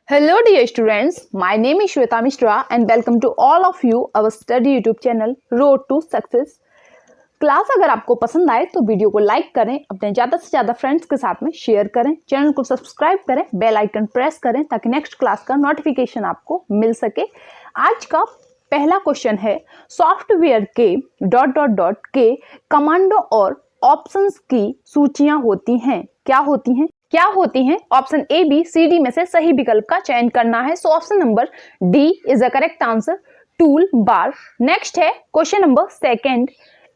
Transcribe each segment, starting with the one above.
Hello dear students, my name is Shweta Mishra and welcome to all of you our study YouTube channel Road to Success। Class अगर आपको पसंद आए तो video को like करें, अपने ज़्यादा से ज़्यादा फ्रेंड्स के साथ में शेयर करें, चैनल को सब्सक्राइब करें, बेल आइकन प्रेस करें ताकि नेक्स्ट क्लास का नोटिफिकेशन आपको मिल सके। आज का पहला क्वेश्चन है सॉफ्टवेयर के ... के कमांडो और ऑप्शंस की सूचियां होती हैं। क्या होती हैं? Option A B C D में से सही विकल्प का चयन करना है। So option number D is the correct answer, tool bar. Next है question number second,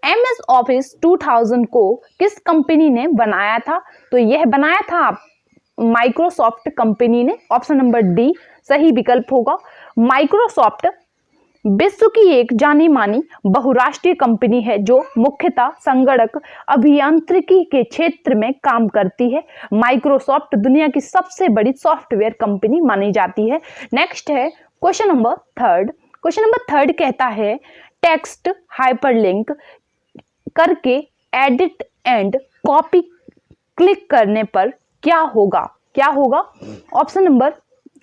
MS office 2000 को किस कंपनी ने बनाया था? तो यह बनाया था माइक्रोसॉफ्ट कंपनी ने। ऑप्शन नंबर डी सही विकल्प होगा। माइक्रोसॉफ्ट विश्व की एक जानी मानी बहुराष्ट्रीय कंपनी है जो मुख्यतः संगणक अभियांत्रिकी के क्षेत्र में काम करती है। माइक्रोसॉफ्ट दुनिया की सबसे बड़ी सॉफ्टवेयर कंपनी मानी जाती है। नेक्स्ट है question number third. Question number third कहता है टेक्स्ट हाइपरलिंक करके एडिट एंड कॉपी क्लिक करने पर क्या होगा? ऑप्शन नंबर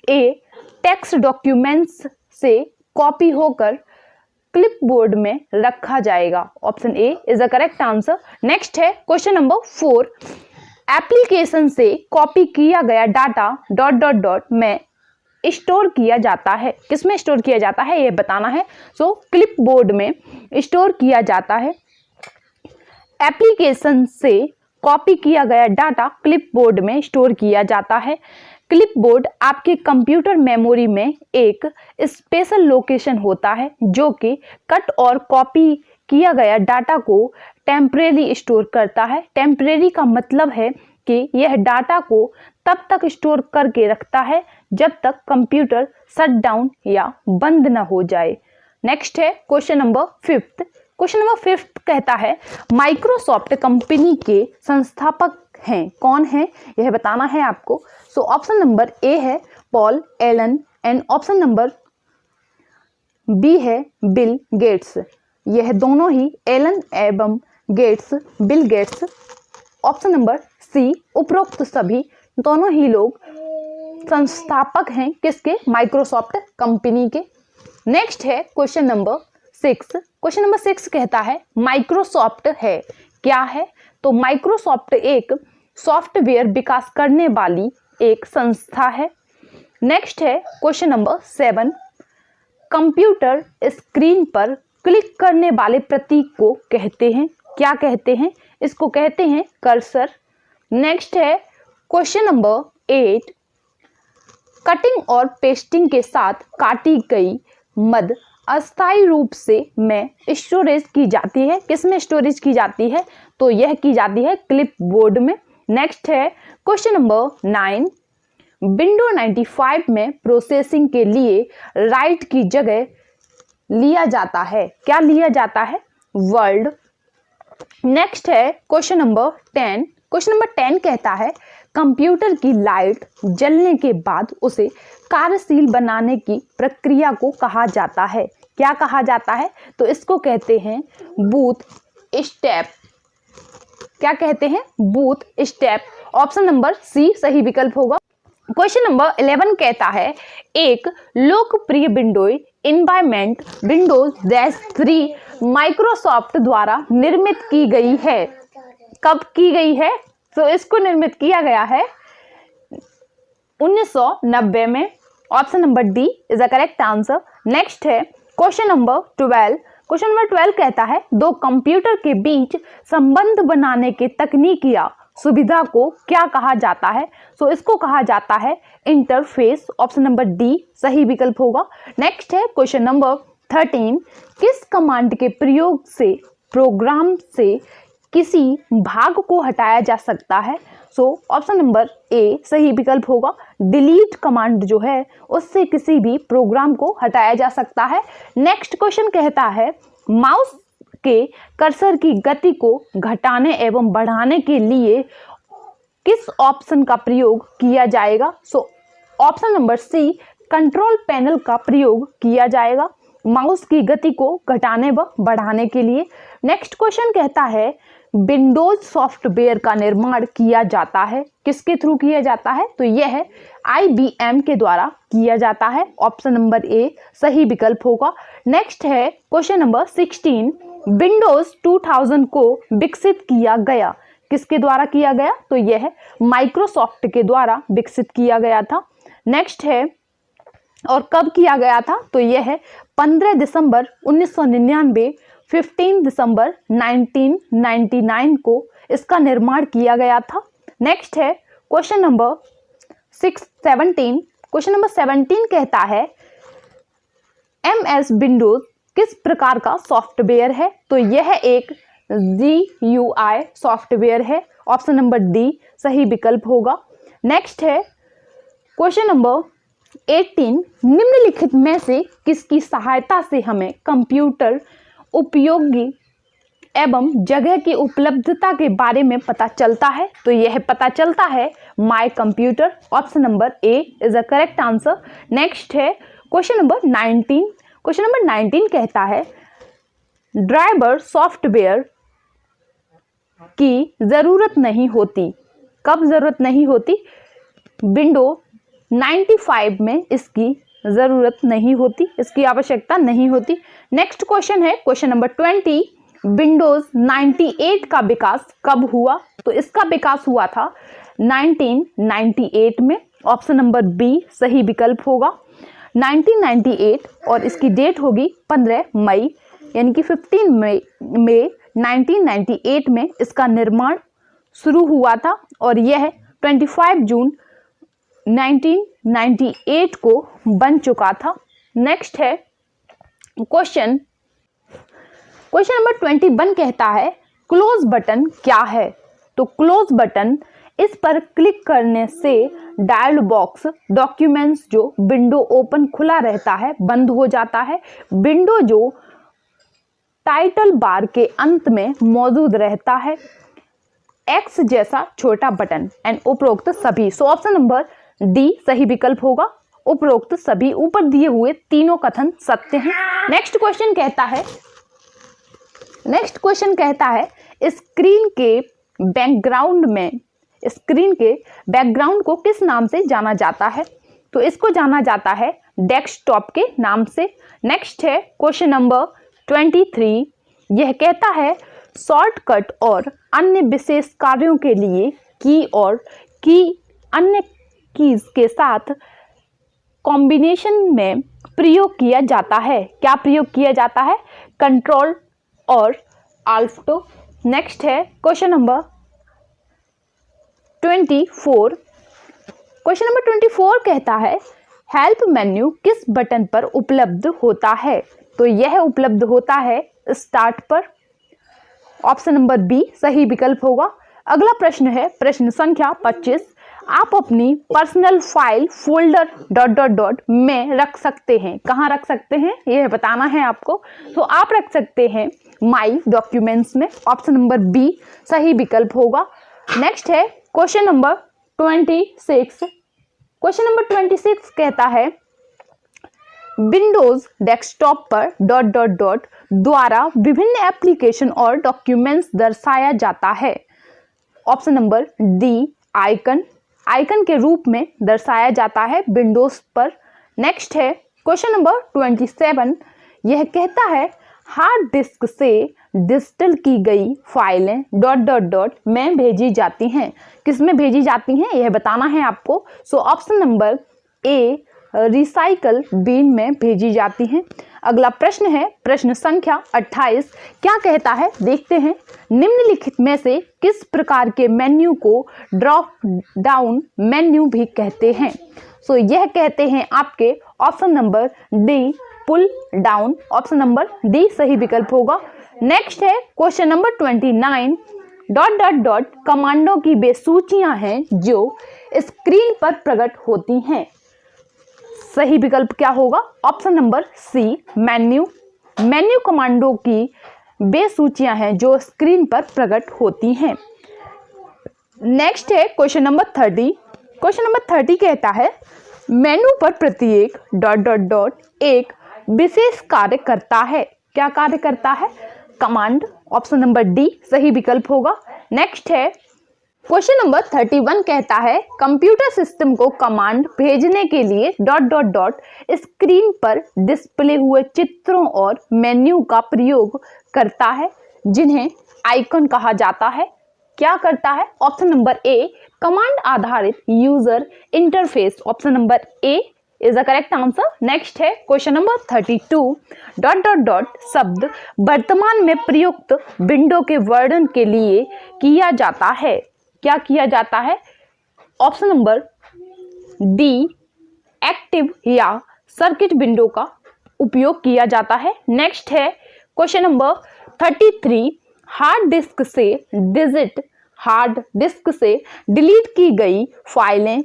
ए टेक्स्ट डॉक्यूमेंट्स से कॉपी होकर क्लिपबोर्ड में रखा जाएगा। Option A is the correct answer. Next है क्वेश्चन नंबर 4, एप्लीकेशन से कॉपी किया गया डाटा ... में स्टोर किया जाता है। किसमें स्टोर किया जाता है यह बताना है। सो क्लिपबोर्ड में स्टोर किया जाता है। एप्लीकेशन से कॉपी किया गया डाटा क्लिपबोर्ड में स्टोर किया जाता है। क्लिपबोर्ड आपके कंप्यूटर मेमोरी में एक स्पेशल लोकेशन होता है जो कि कट और कॉपी किया गया डाटा को टेम्परेरी स्टोर करता है। टेम्परेरी का मतलब है कि यह डाटा को तब तक स्टोर करके रखता है जब तक कंप्यूटर शट डाउन या बंद न हो जाए। नेक्स्ट है क्वेश्चन नंबर 5। क्वेश्चन नंबर 5 कहता है माइक्रोसॉफ्ट कंपनी के संस्थापक हैं कौन है यह बताना है आपको। सो ऑप्शन नंबर ए है Paul Allen and option number B है बिल गेट्स। यह दोनों ही एलन एवं Gates, Bill Gates. Option number C उपरोक्त सभी दोनों ही लोग संस्थापक हैं किसके? माइक्रोसॉफ्ट कंपनी के। नेक्स्ट है क्वेश्चन नंबर 6। क्वेश्चन नंबर 6 कहता है माइक्रोसॉफ्ट है क्या है? तो माइक्रोसॉफ्ट एक सॉफ्टवेयर विकास करने वाली एक संस्था है। नेक्स्ट है क्वेश्चन नंबर 7, कंप्यूटर स्क्रीन पर क्लिक करने वाले प्रतीक को कहते हैं क्या कहते हैं? इसको कहते हैं कर्सर। नेक्स्ट है क्वेश्चन नंबर 8, कटिंग और पेस्टिंग के साथ काटी गई मद अस्थायी रूप से में स्टोरेज की जाती है। किसमें स्टोरेज की जाती है? तो यह की जाती है क्लिपबोर्ड में। नेक्स्ट है क्वेश्चन नंबर 9, विंडो 95 में प्रोसेसिंग के लिए राइट की जगह लिया जाता है। क्या लिया जाता है? वर्ड। नेक्स्ट है क्वेश्चन नंबर 10। क्वेश्चन नंबर 10 कहता है कंप्यूटर की लाइट जलने के बाद उसे कार्यशील बनाने की प्रक्रिया को कहा जाता है। क्या कहा जाता है? तो इसको कहते हैं बूट स्टेप। क्या कहते हैं? Boot step. Option number C सही विकल्प होगा। क्वेश्चन नंबर 11 कहता है एक लोकप्रिय विंडो एनवायरनमेंट विंडोज 3 माइक्रोसॉफ्ट द्वारा निर्मित की गई है। कब की गई है? तो इसको निर्मित किया गया है 1990 में। Option number D is the correct answer. Next है क्वेश्चन नंबर 12। क्वेश्चन नंबर 12 कहता है दो कंप्यूटर के बीच संबंध बनाने के तकनीक या सुविधा को क्या कहा जाता है? सो इसको कहा जाता है इंटरफेस। ऑप्शन नंबर डी सही विकल्प होगा। नेक्स्ट है क्वेश्चन नंबर 13, किस कमांड के प्रयोग से प्रोग्राम से किसी भाग को हटाया जा सकता है? सो ऑप्शन नंबर ए सही विकल्प होगा। डिलीट कमांड जो है उससे किसी भी प्रोग्राम को हटाया जा सकता है। नेक्स्ट क्वेश्चन कहता है माउस के कर्सर की गति को घटाने एवं बढ़ाने के लिए किस ऑप्शन का प्रयोग किया जाएगा? So option number C control panel का प्रयोग किया जाएगा माउस की गति को घटाने व बढ़ाने के लिए। नेक्स्ट क्वेश्चन कहता है विंडोज सॉफ्टवेयर का निर्माण किया जाता है? किसके थ्रू किया जाता है? तो यह है IBM के द्वारा किया जाता है। ऑप्शन नंबर ए सही विकल्प होगा। नेक्स्ट है क्वेश्चन नंबर 16, विंडोज 2000 को विकसित किया गया, किसके द्वारा किया गया? तो यह है माइक्रोसॉफ्ट के द्वारा विकसित किया गया था। नेक्स्ट है, और कब किया गया था? तो यह है 15 दिसंबर 1999, 15 दिसंबर 1999 को इसका निर्माण किया गया था। नेक्स्ट है क्वेश्चन नंबर 17। क्वेश्चन नंबर 17 कहता है MS विंडोज किस प्रकार का सॉफ्टवेयर है? तो यह एक GUI सॉफ्टवेयर है। ऑप्शन नंबर डी सही विकल्प होगा। नेक्स्ट है क्वेश्चन नंबर 18, निम्नलिखित में से किसकी सहायता से हमें कंप्यूटर उपयोगी एवं जगह की उपलब्धता के बारे में पता चलता है? तो यह पता चलता है my computer. Option number A is a correct answer. Next है क्वेश्चन नंबर 19। क्वेश्चन नंबर 19 कहता है ड्राइवर सॉफ्टवेयर की जरूरत नहीं होती। कब जरूरत नहीं होती? विंडो 95 में इसकी जरूरत नहीं होती, इसकी आवश्यकता नहीं होती। नेक्स्ट क्वेश्चन है क्वेश्चन नंबर 20, विंडोज 98 का विकास कब हुआ? तो इसका विकास हुआ था 1998 में। ऑप्शन नंबर बी सही विकल्प होगा। 1998 और इसकी डेट होगी 15 मई, यानी कि 15 मई 1998 में इसका निर्माण शुरू हुआ था और यह 25 जून 1998 को बन चुका था। नेक्स्ट है क्वेश्चन नंबर 21 कहता है क्लोज बटन क्या है? तो क्लोज बटन, इस पर क्लिक करने से डायलॉग बॉक्स डॉक्यूमेंट्स जो विंडो ओपन खुला रहता है बंद हो जाता है। विंडो जो टाइटल बार के अंत में मौजूद रहता है, एक्स जैसा छोटा बटन एंड उपरोक्त सभी। सो ऑप्शन नंबर डी सही विकल्प होगा। उपरोक्त सभी ऊपर दिए हुए तीनों कथन सत्य हैं। नेक्स्ट क्वेश्चन कहता है स्क्रीन के बैकग्राउंड को किस नाम से जाना जाता है? तो इसको जाना जाता है डेस्कटॉप के नाम से। नेक्स्ट है क्वेश्चन नंबर 23, यह कहता है शॉर्टकट और अन्य विशेष कार्यों के लिए की और की अन्य कीज के साथ कॉम्बिनेशन में प्रयोग किया जाता है। क्या प्रयोग किया जाता है? कंट्रोल और अल्ट। नेक्स्ट है क्वेश्चन नंबर 24। क्वेश्चन नंबर 24 कहता है हेल्प मेन्यू किस बटन पर उपलब्ध होता है? तो यह उपलब्ध होता है स्टार्ट पर। ऑप्शन नंबर बी सही विकल्प होगा। अगला प्रश्न है प्रश्न संख्या 25, आप अपनी पर्सनल फाइल फोल्डर ... में रख सकते हैं। कहाँ रख सकते हैं यह बताना है आपको। तो आप रख सकते हैं माई डॉक्यूमेंट्स में। ऑप्शन नंबर बी सही विकल्प होगा। नेक्स्ट है क्वेश्चन नंबर 26। क्वेश्चन नंबर 26 कहता है विंडोज डेस्कटॉप पर ... द्वारा विभिन्न एप्लीकेशन और डॉक्यूमेंट्स दर्शाया जाता है। ऑप्शन नंबर डी आइकन के रूप में दर्शाया जाता है विंडोज पर। नेक्स्ट है क्वेश्चन नंबर 27, यह कहता है हार्ड डिस्क से डिजिटल की गई फाइलें ... में भेजी जाती हैं। किस में भेजी जाती हैं यह बताना है आपको। So option number A recycle bin में भेजी जाती हैं। अगला प्रश्न है प्रश्न संख्या 28, क्या कहता है देखते हैं। निम्नलिखित में से किस प्रकार के मेन्यू को ड्रॉप डाउन मेन्यू भी कहते हैं? सो यह कहते हैं आपके option number D pull down. Option number D सही विकल्प होगा। नेक्स्ट है क्वेश्चन नंबर 29, ... कमांडों की वे सूचियां हैं जो स्क्रीन पर प्रकट होती हैं। सही विकल्प क्या होगा? ऑप्शन नंबर सी मेन्यू कमांडों की वे सूचियां हैं जो स्क्रीन पर प्रकट होती हैं। नेक्स्ट है क्वेश्चन नंबर 30। क्वेश्चन नंबर 30 कहता है मेनू पर प्रत्येक ... एक विशेष कार्य करता है। क्या कार्य करता है? कमांड। ऑप्शन नंबर डी सही विकल्प होगा। नेक्स्ट है क्वेश्चन नंबर 31 कहता है कंप्यूटर सिस्टम को कमांड भेजने के लिए ... स्क्रीन पर डिस्प्ले हुए चित्रों और मेन्यू का प्रयोग करता है जिन्हें आइकन कहा जाता है। क्या करता है? ऑप्शन नंबर ए कमांड आधारित user interface, option number A is the correct answer. Next है क्वेश्चन नंबर 32 ... शब्द वर्तमान में प्रयुक्त विंडो के वर्णन के लिए किया जाता है। क्या किया जाता है? ऑप्शन नंबर डी एक्टिव या सर्किट विंडो का उपयोग किया जाता है। नेक्स्ट है क्वेश्चन नंबर 33 हार्ड डिस्क से डिलीट की गई फाइलें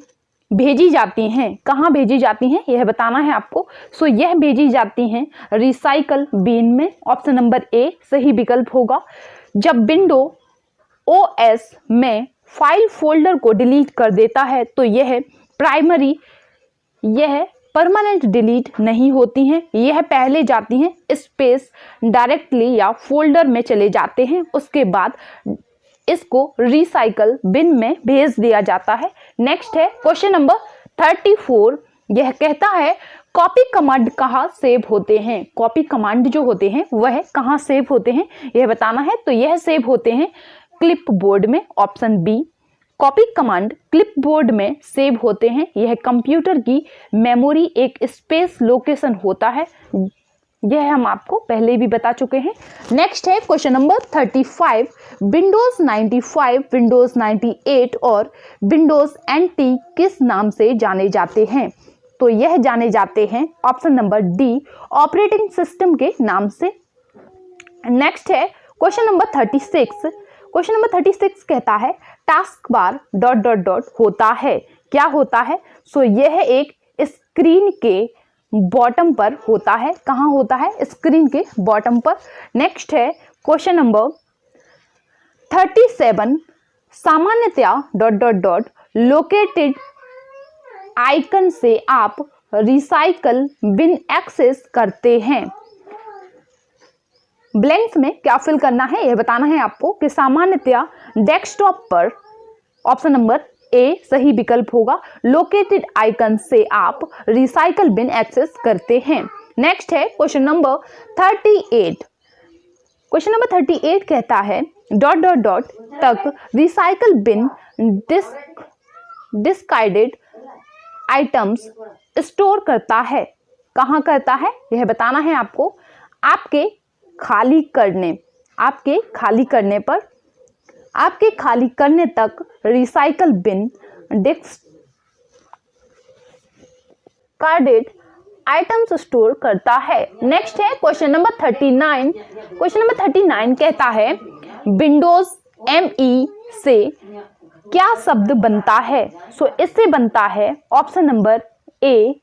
भेजी जाती हैं। कहाँ भेजी जाती हैं यह बताना है आपको। सो यह भेजी जाती हैं रिसाइकल बिन में, ऑप्शन नंबर ए सही विकल्प होगा। जब विंडो ओएस में फाइल फोल्डर को डिलीट कर देता है तो यह परमानेंट डिलीट नहीं होती हैं, यह पहले जाती हैं स्पेस डायरेक्टली या फोल्डर में चले जाते हैं, उसके बाद इसको रिसाइकल बिन में भेज दिया जाता है। नेक्स्ट है क्वेश्चन नंबर 34, यह कहता है कॉपी कमांड कहाँ सेव होते हैं। कॉपी कमांड जो होते हैं वह कहाँ सेव होते हैं यह बताना है। तो यह सेव होते हैं क्लिपबोर्ड में, option B. Copy command clipboard में सेव होते हैं। यह कंप्यूटर की मेमोरी एक स्पेस लोकेशन होता है, यह हम आपको पहले भी बता चुके हैं। नेक्स्ट है क्वेश्चन नंबर 35 विंडोज 95, विंडोज 98 और विंडोज NT किस नाम से जाने जाते हैं। तो यह जाने जाते हैं option number D operating system के नाम से। नेक्स्ट है क्वेश्चन नंबर 36। क्वेश्चन नंबर 36 कहता है टास्क बार ... होता है। क्या होता है? सो यह एक स्क्रीन के बॉटम पर होता है। कहाँ होता है? स्क्रीन के बॉटम पर। नेक्स्ट है क्वेश्चन नंबर 37 सामान्यतया ... लोकेटेड आइकन से आप रिसाइकल बिन एक्सेस करते हैं। ब्लैंक्स में क्या फिल करना है यह बताना है आपको कि सामान्यतया डेस्कटॉप पर, ऑप्शन नंबर ए सही विकल्प होगा। लोकेटेड आइकन से आप रिसाइकल बिन एक्सेस करते हैं। नेक्स्ट है क्वेश्चन नंबर 38। क्वेश्चन नंबर 38 कहता है ... तक recycle bin discarded items store करता है। कहाँ करता है यह बताना है आपको। आपके खाली करने तक recycle bin discarded items store करता है। नेक्स्ट है क्वेश्चन नंबर 39। क्वेश्चन नंबर 39 कहता है विंडोज ME से क्या शब्द बनता है। सो इससे बनता है ऑप्शन नंबर ए।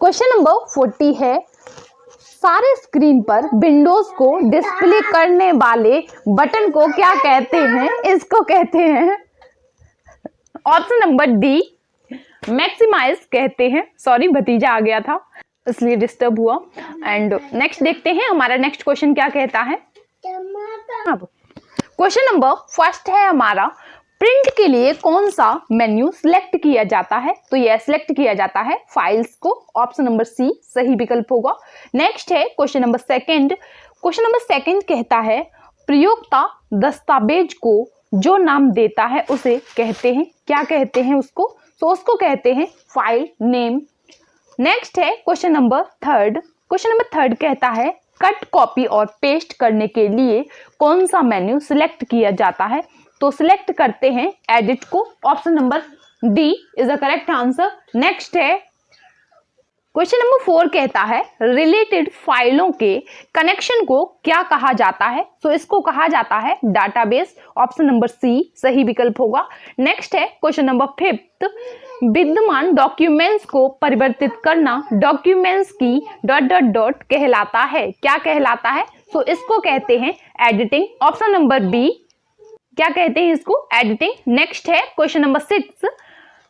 क्वेश्चन नंबर 40 है सारे स्क्रीन पर विंडोज को डिस्प्ले करने वाले बटन को क्या कहते हैं। इसको कहते हैं ऑप्शन नंबर डी मैक्सिमाइज कहते हैं। सॉरी भतीजा आ गया था इसलिए डिस्टर्ब हुआ। एंड नेक्स्ट देखते हैं हमारा नेक्स्ट क्वेश्चन क्या कहता है। अब क्वेश्चन नंबर फर्स्ट है हमारा प्रिंट के लिए कौन सा मेन्यू सिलेक्ट किया जाता है। तो यह सिलेक्ट किया जाता है फाइल्स को, ऑप्शन नंबर सी सही विकल्प होगा। नेक्स्ट है question number second. Question number second कहता है प्रयोक्ता दस्तावेज को जो नाम देता है उसे कहते हैं। क्या कहते हैं उसको? तो उसको कहते हैं फाइल नेम। नेक्स्ट है question number third. Question number third कहता है कट, कॉपी और पेस्ट करने के लिए कौन सा मेन्यू सिलेक्ट किया जाता है। तो सिलेक्ट करते हैं एडिट को, option number D is the correct answer. Next है क्वेश्चन नंबर 4 कहता है रिलेटेड फाइलों के कनेक्शन को क्या कहा जाता है। तो इसको कहा जाता है डाटाबेस, ऑप्शन नंबर सी सही विकल्प होगा। नेक्स्ट है क्वेश्चन नंबर 5 विद्यमान डॉक्यूमेंट्स को परिवर्तित करना डॉक्यूमेंट्स की ... कहलाता है। क्या कहलाता है? तो इसको कहते हैं एडिटिंग, ऑप्शन नंबर बी। क्या कहते हैं इसको? एडिटिंग। नेक्स्ट है क्वेश्चन नंबर 6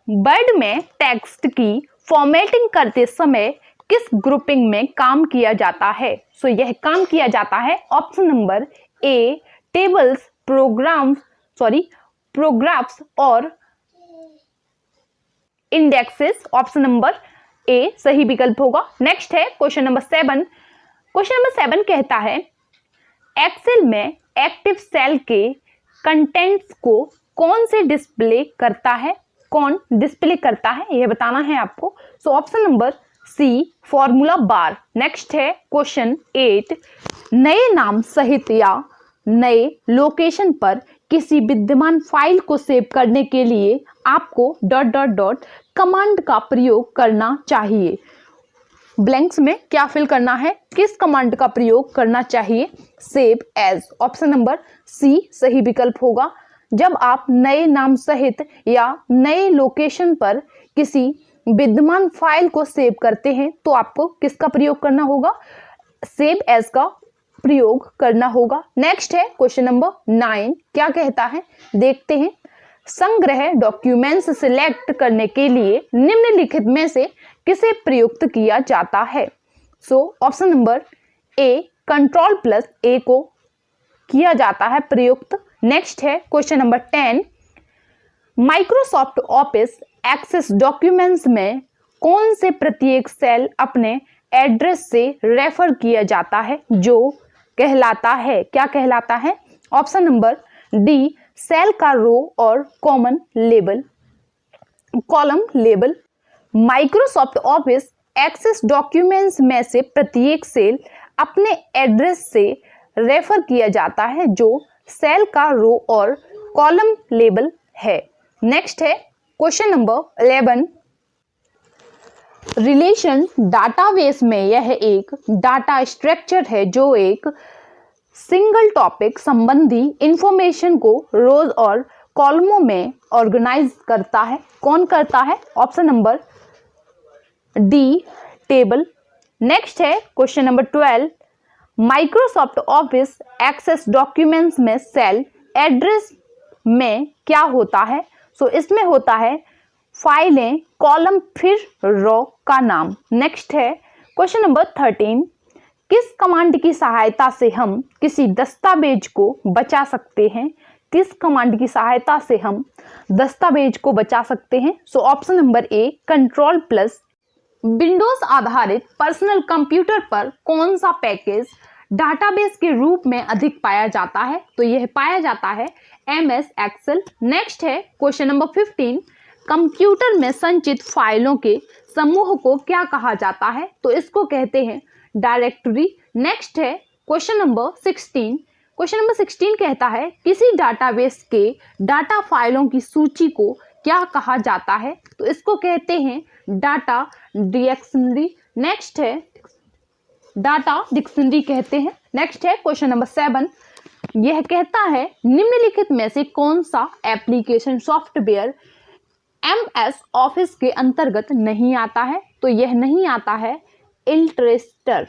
वर्ड में टेक्स्ट की फॉर्मेटिंग करते समय किस ग्रुपिंग में काम किया जाता है? सो यह काम किया जाता है ऑप्शन नंबर ए टेबल्स, प्रोग्राफ्स और इंडेक्सेस। ऑप्शन नंबर ए सही विकल्प होगा। नेक्स्ट है क्वेश्चन नंबर 7। क्वेश्चन नंबर 7 कहता है एक्सेल में एक्टिव सेल के कंटेंट्स को कौन से डिस्प्ले करता है? कौन डिस्प्ले करता है यह बताना है आपको। So option number C formula bar. Next है क्वेश्चन 8। नए नाम सहित या नए लोकेशन पर किसी विद्यमान फाइल को सेव करने के लिए आपको ... कमांड का प्रयोग करना चाहिए। ब्लैंक्स में क्या फिल करना है? किस कमांड का प्रयोग करना चाहिए? Save as. Option number C सही विकल्प होगा। जब आप नए नाम सहित या नए लोकेशन पर किसी विद्यमान फाइल को सेव करते हैं तो आपको किसका प्रयोग करना होगा? सेव एज का प्रयोग करना होगा। नेक्स्ट है क्वेश्चन नंबर 9। क्या कहता है देखते हैं। संग्रह डॉक्यूमेंट्स सिलेक्ट करने के लिए निम्नलिखित में से किसे प्रयुक्त किया जाता है? सो ऑप्शन नंबर ए Ctrl+A को किया जाता है प्रयुक्त। नेक्स्ट है question number 10। Microsoft Office Access documents में कौन से प्रत्येक सेल अपने एड्रेस से रेफर किया जाता है जो कहलाता है? क्या कहलाता है? ऑप्शन नंबर डी सेल का रो और column label. Microsoft Office Access documents में से प्रत्येक सेल अपने एड्रेस से रेफर किया जाता है जो सेल का रो और कॉलम लेबल है। नेक्स्ट है क्वेश्चन नंबर 11। रिलेशन डाटाबेस में यह एक डाटा स्ट्रक्चर है जो एक सिंगल टॉपिक संबंधी इंफॉर्मेशन को रोज और कॉलमों में ऑर्गेनाइज करता है। कौन करता है? Option number D table. Next है question number 12। Microsoft Office Access documents में सेल एड्रेस में क्या होता है? सो इसमें होता है फाइलें, कॉलम फिर रो का नाम। नेक्स्ट है क्वेश्चन नंबर 13। किस कमांड की सहायता से हम किसी दस्तावेज को बचा सकते हैं? किस कमांड की सहायता से हम दस्तावेज को बचा सकते हैं? सो ऑप्शन नंबर ए Ctrl+। विंडोज आधारित पर्सनल कंप्यूटर पर कौन सा पैकेज डाटाबेस के रूप में अधिक पाया जाता है? तो यह पाया जाता है MS एक्सेल। नेक्स्ट है क्वेश्चन नंबर 15। कंप्यूटर में संचित फाइलों के समूह को क्या कहा जाता है? तो इसको कहते हैं डायरेक्टरी। नेक्स्ट है क्वेश्चन नंबर 16। क्वेश्चन नंबर 16 कहता है किसी डाटाबेस के डाटा फाइलों की सूची को क्या कहा जाता है? तो इसको कहते हैं डाटा डिक्शनरी। नेक्स्ट है डाटा डिक्शनरी कहते हैं। नेक्स्ट है क्वेश्चन नंबर 7। यह कहता है निम्नलिखित में से कौन सा एप्लीकेशन सॉफ्टवेयर MS ऑफिस के अंतर्गत नहीं आता है? तो यह नहीं आता है इलस्ट्रेटर।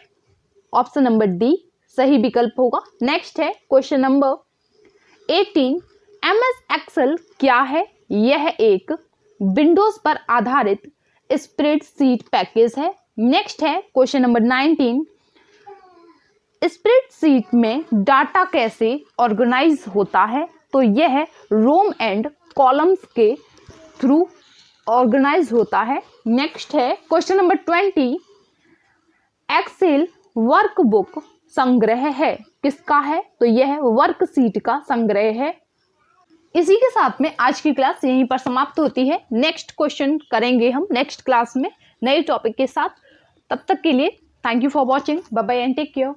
ऑप्शन नंबर डी सही विकल्प होगा। नेक्स्ट है क्वेश्चन नंबर 18। MS एक्सेल क्या है? यह एक विंडोज पर आधारित स्प्रेडशीट पैकेज है। नेक्स्ट है क्वेश्चन नंबर 19। स्प्रेडशीट में डाटा कैसे ऑर्गेनाइज होता है? तो यह रोम एंड कॉलम्स के थ्रू ऑर्गेनाइज होता है। नेक्स्ट है क्वेश्चन नंबर 20। एक्सेल वर्कबुक संग्रह है किसका है? तो यह वर्कशीट का संग्रह है। इसी के साथ में आज की क्लास यहीं पर समाप्त होती है। नेक्स्ट क्वेश्चन करेंगे हम नेक्स्ट क्लास में नए टॉपिक के साथ। तब तक के लिए thank you for watching. Bye bye and take care.